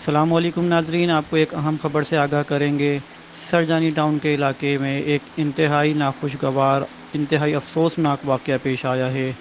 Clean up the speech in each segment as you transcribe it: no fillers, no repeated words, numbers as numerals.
السلام علیکم ناظرین، آپ کو ایک اہم خبر سے آگاہ کریں گے۔ سرجانی ٹاؤن کے علاقے میں ایک انتہائی ناخوشگوار، انتہائی افسوسناک واقعہ پیش آیا ہے۔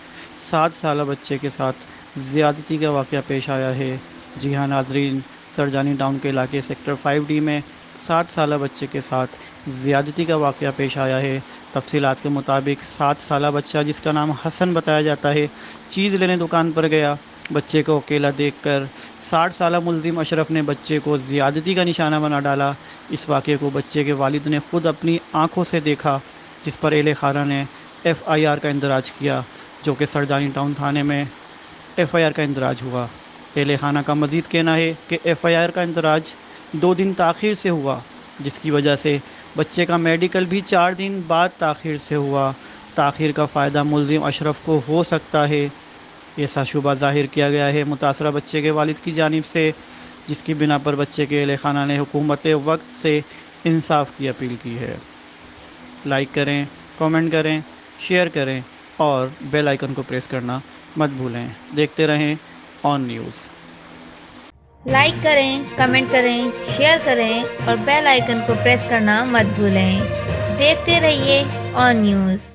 7 سالہ بچے کے ساتھ زیادتی کا واقعہ پیش آیا ہے۔ جی ہاں ناظرین، سرجانی ٹاؤن کے علاقے سیکٹر 5D میں 7 سالہ بچے کے ساتھ زیادتی کا واقعہ پیش آیا ہے۔ تفصیلات کے مطابق 7 سالہ بچہ، جس کا نام حسن بتایا جاتا ہے، چیز لینے دکان پر گیا۔ بچے کو اکیلا دیکھ کر 60 سالہ ملزم اشرف نے بچے کو زیادتی کا نشانہ بنا ڈالا۔ اس واقعے کو بچے کے والد نے خود اپنی آنکھوں سے دیکھا، جس پر اہل خانہ نے FIR کا اندراج کیا، جو کہ سرجانی ٹاؤن تھانے میں FIR کا اندراج ہوا۔ اہل خانہ کا مزید کہنا ہے کہ FIR کا اندراج 2 دن تاخیر سے ہوا، جس کی وجہ سے بچے کا میڈیکل بھی 4 دن بعد تاخیر سے ہوا۔ تاخیر کا فائدہ ملزم اشرف کو ہو سکتا ہے، ایسا شبہ ظاہر کیا گیا ہے متاثرہ بچے کے والد کی جانب سے، جس کی بنا پر بچے کے اہل خانہ نے حکومت وقت سے انصاف کی اپیل کی ہے۔ لائک کریں، کامنٹ کریں، شیئر کریں اور بیل آئیکن کو پریس کرنا مت بھولیں۔ دیکھتے رہیں آن نیوز۔ لائک کریں، کمنٹ کریں، شیئر کریں اور بیل آئیکن کو پریس کرنا مت بھولیں۔ دیکھتے رہیے آن نیوز۔